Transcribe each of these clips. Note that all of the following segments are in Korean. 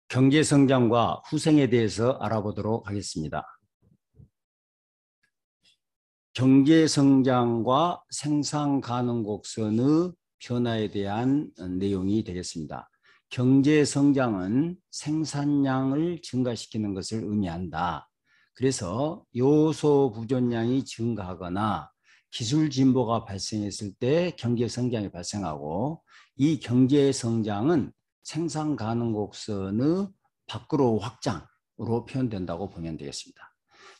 경제 성장과 후생에 대해서 알아보도록 하겠습니다. 경제 성장과 생산 가능 곡선의 변화에 대한 내용이 되겠습니다. 경제 성장은 생산량을 증가시키는 것을 의미한다. 그래서 요소 부존량이 증가하거나 기술 진보가 발생했을 때 경제 성장이 발생하고, 이 경제 성장은 생산 가능 곡선의 밖으로 확장으로 표현된다고 보면 되겠습니다.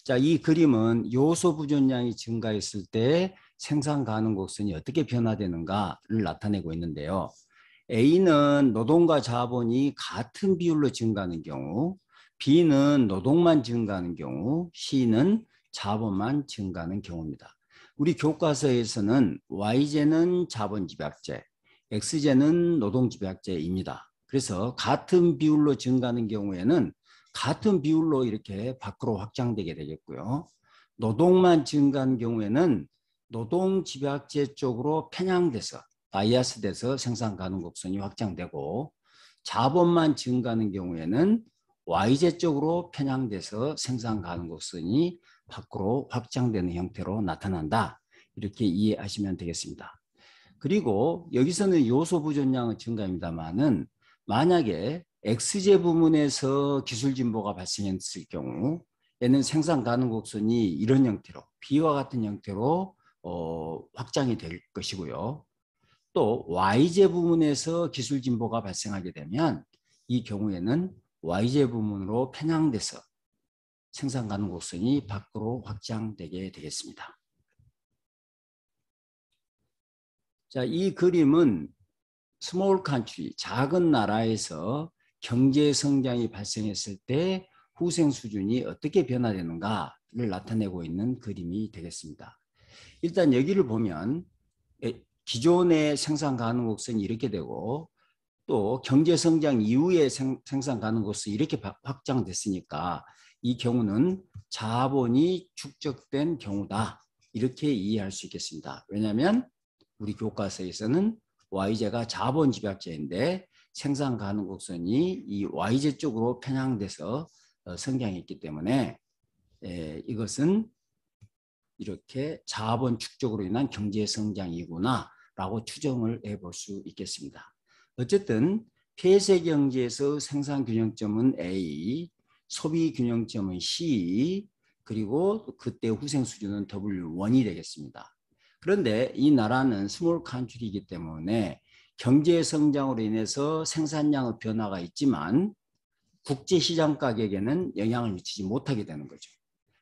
자, 이 그림은 요소 부존량이 증가했을 때 생산 가능 곡선이 어떻게 변화되는가를 나타내고 있는데요. A는 노동과 자본이 같은 비율로 증가하는 경우, B는 노동만 증가하는 경우, C는 자본만 증가하는 경우입니다. 우리 교과서에서는 Y제는 자본집약제, X제는 노동집약제입니다. 그래서 같은 비율로 증가하는 경우에는 같은 비율로 이렇게 밖으로 확장되게 되겠고요. 노동만 증가한 경우에는 노동집약제 쪽으로 편향돼서 바이아스돼서 생산 가능 곡선이 확장되고, 자본만 증가하는 경우에는 Y제 쪽으로 편향돼서 생산 가능 곡선이 밖으로 확장되는 형태로 나타난다. 이렇게 이해하시면 되겠습니다. 그리고 여기서는 요소 부존량의 증가입니다만은, 만약에 X제 부문에서 기술 진보가 발생했을 경우 얘는 생산 가능 곡선이 이런 형태로 B와 같은 형태로 확장이 될 것이고요. 또 Y제 부문에서 기술 진보가 발생하게 되면 이 경우에는 Y제 부문으로 편향돼서 생산 가능 곡선이 밖으로 확장되게 되겠습니다. 자, 이 그림은 스몰 컨트리, 작은 나라에서 경제 성장이 발생했을 때 후생 수준이 어떻게 변화되는가를 나타내고 있는 그림이 되겠습니다. 일단 여기를 보면 기존의 생산 가능 곡선이 이렇게 되고, 또 경제 성장 이후에 생산 가능 곡선이 이렇게 확장됐으니까 이 경우는 자본이 축적된 경우다. 이렇게 이해할 수 있겠습니다. 왜냐하면 우리 교과서에서는 Y제가 자본 집약제인데 생산 가능 곡선이 이 Y제 쪽으로 편향돼서 성장했기 때문에 이것은 이렇게 자본 축적으로 인한 경제 성장이구나 라고 추정을 해볼 수 있겠습니다. 어쨌든 폐쇄 경제에서 생산 균형점은 A, 소비 균형점은 C, 그리고 그때 후생 수준은 W1이 되겠습니다. 그런데 이 나라는 스몰 컨트리이기 때문에 경제 성장으로 인해서 생산량의 변화가 있지만 국제시장 가격에는 영향을 미치지 못하게 되는 거죠.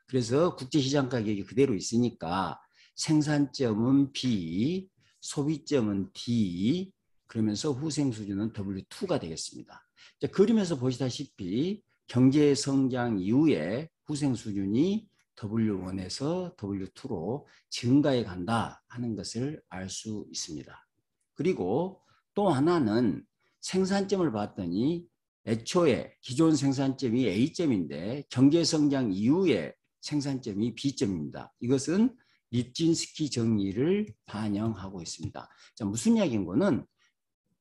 그래서 국제시장 가격이 그대로 있으니까 생산점은 B, 소비점은 D, 그러면서 후생 수준은 W2가 되겠습니다. 자, 그림에서 보시다시피 경제 성장 이후에 후생 수준이 W1에서 W2로 증가해 간다 하는 것을 알 수 있습니다. 그리고 또 하나는 생산점을 봤더니 애초에 기존 생산점이 A점인데 경제 성장 이후에 생산점이 B점입니다. 이것은 립진스키 정리를 반영하고 있습니다. 자, 무슨 이야기인 거는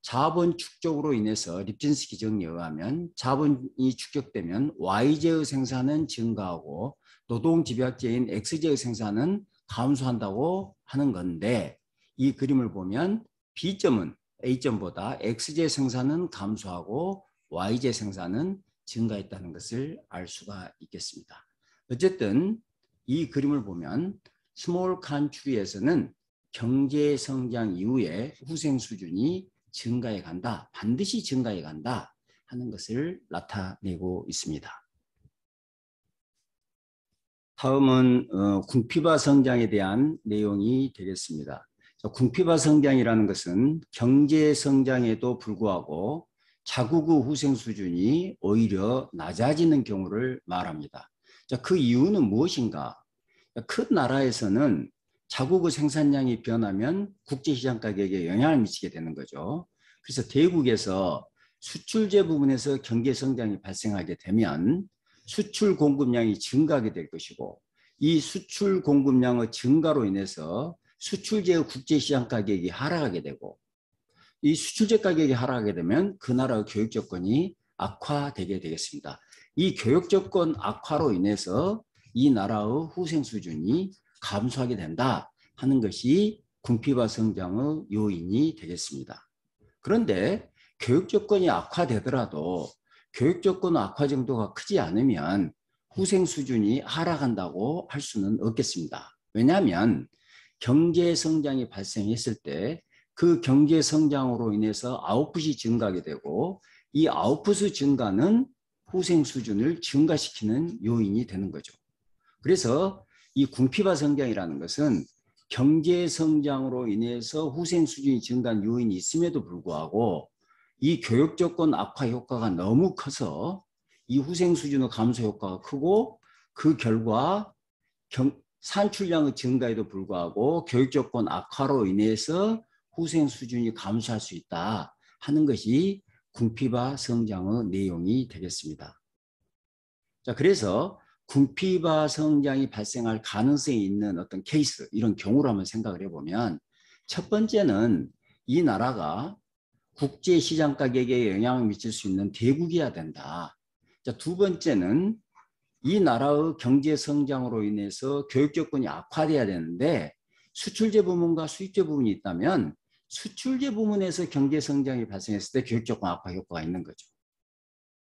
자본 축적으로 인해서 립진스키 정리에 의하면 자본이 축적되면 Y제의 생산은 증가하고 노동 집약제인 X제의 생산은 감소한다고 하는 건데, 이 그림을 보면 B점은 A점보다 X제 생산은 감소하고 Y제 생산은 증가했다는 것을 알 수가 있겠습니다. 어쨌든 이 그림을 보면 스몰 컨트리에서는 경제 성장 이후에 후생 수준이 증가해 간다, 반드시 증가해 간다 하는 것을 나타내고 있습니다. 다음은 궁피바 성장에 대한 내용이 되겠습니다. 궁피바 성장이라는 것은 경제 성장에도 불구하고 자국의 후생 수준이 오히려 낮아지는 경우를 말합니다. 자, 그 이유는 무엇인가? 큰 나라에서는 자국의 생산량이 변하면 국제시장 가격에 영향을 미치게 되는 거죠. 그래서 대국에서 수출제 부분에서 경제 성장이 발생하게 되면 수출 공급량이 증가하게 될 것이고, 이 수출 공급량의 증가로 인해서 수출제의 국제시장 가격이 하락하게 되고, 이 수출제 가격이 하락하게 되면 그 나라의 교육 조건이 악화되게 되겠습니다. 이 교육 조건 악화로 인해서 이 나라의 후생 수준이 감소하게 된다 하는 것이 궁핍화 성장의 요인이 되겠습니다. 그런데 교육 조건이 악화되더라도 교육 조건 악화 정도가 크지 않으면 후생 수준이 하락한다고 할 수는 없겠습니다. 왜냐하면 경제 성장이 발생했을 때 그 경제 성장으로 인해서 아웃풋이 증가하게 되고 이 아웃풋의 증가는 후생 수준을 증가시키는 요인이 되는 거죠. 그래서 이 궁핍화 성장이라는 것은 경제 성장으로 인해서 후생 수준이 증가한 요인이 있음에도 불구하고 이 교육 조건 악화 효과가 너무 커서 이 후생 수준의 감소 효과가 크고 그 결과 산출량의 증가에도 불구하고 교육 조건 악화로 인해서 후생 수준이 감소할 수 있다 하는 것이 궁핍화 성장의 내용이 되겠습니다. 자, 그래서 궁핍화 성장이 발생할 가능성이 있는 어떤 케이스, 이런 경우를 한번 생각을 해보면 첫 번째는 이 나라가 국제시장 가격에 영향을 미칠 수 있는 대국이어야 된다. 자, 두 번째는 이 나라의 경제 성장으로 인해서 교육 조건이 악화돼야 되는데 수출제 부문과 수입제 부문이 있다면 수출제 부문에서 경제 성장이 발생했을 때 교육 조건 악화 효과가 있는 거죠.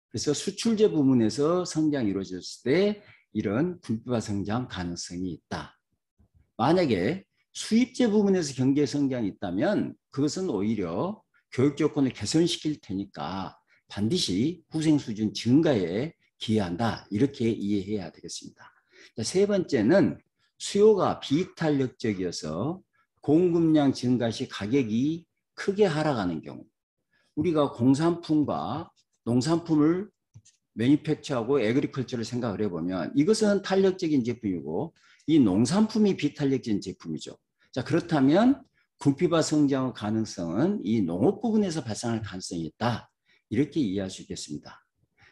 그래서 수출제 부문에서 성장이 이루어졌을 때 이런 궁핍화 성장 가능성이 있다. 만약에 수입제 부문에서 경제 성장이 있다면 그것은 오히려 교육 조건을 개선시킬 테니까 반드시 후생 수준 증가에 기여한다. 이렇게 이해해야 되겠습니다. 세 번째는 수요가 비탄력적이어서 공급량 증가 시 가격이 크게 하락하는 경우, 우리가 공산품과 농산품을 매니팩처하고 에그리컬처를 생각을 해보면 이것은 탄력적인 제품이고 이 농산품이 비탄력적인 제품이죠. 자, 그렇다면 궁핍화 성장의 가능성은 이 농업 부분에서 발생할 가능성이 있다. 이렇게 이해할 수 있겠습니다.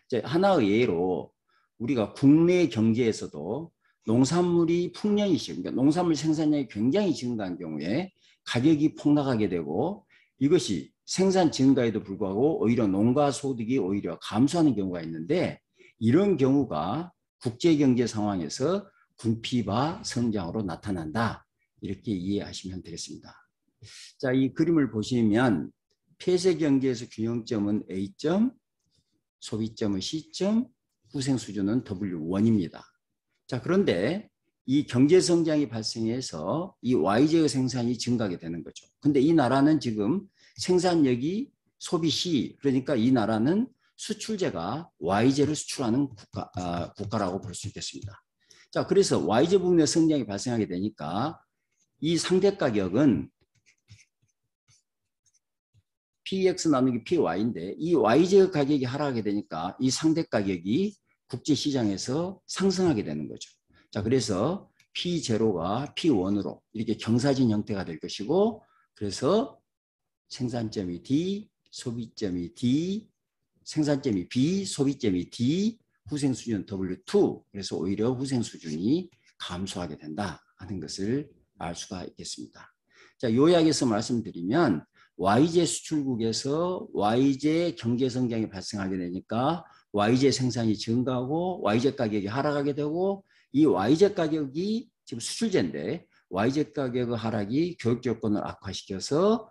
자, 하나의 예로 우리가 국내 경제에서도 농산물이 풍년이 시고 그러니까 농산물 생산량이 굉장히 증가한 경우에 가격이 폭락하게 되고 이것이 생산 증가에도 불구하고 오히려 농가 소득이 오히려 감소하는 경우가 있는데 이런 경우가 국제경제 상황에서 궁핍화 성장으로 나타난다. 이렇게 이해하시면 되겠습니다. 자, 이 그림을 보시면 폐쇄 경제에서 균형점은 A점, 소비점은 C점, 후생 수준은 W1입니다. 자, 그런데 이 경제 성장이 발생해서 이 Y제의 생산이 증가하게 되는 거죠. 근데 이 나라는 지금 생산력이 소비 C, 그러니까 이 나라는 수출제가 Y제를 수출하는 국가라고 볼 수 있겠습니다. 자, 그래서 Y제 부분의 성장이 발생하게 되니까 이 상대 가격은 PX 나누기 PY인데 이 Y제의 가격이 하락하게 되니까 이 상대 가격이 국제시장에서 상승하게 되는 거죠. 자, 그래서 P0가 P1으로 이렇게 경사진 형태가 될 것이고 그래서 생산점이 D, 소비점이 D, 생산점이 B, 소비점이 D, 후생 수준 W2. 그래서 오히려 후생 수준이 감소하게 된다 하는 것을 알 수가 있겠습니다. 자, 요약해서 말씀드리면 Y제 수출국에서 Y제 경제 성장이 발생하게 되니까 Y제 생산이 증가하고 Y제 가격이 하락하게 되고 이 Y제 가격이 지금 수출제인데 Y제 가격의 하락이 교육 조건을 악화시켜서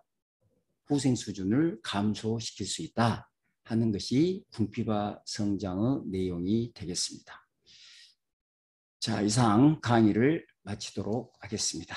후생 수준을 감소시킬 수 있다 하는 것이 궁핍화 성장의 내용이 되겠습니다. 자, 이상 강의를 마치도록 하겠습니다.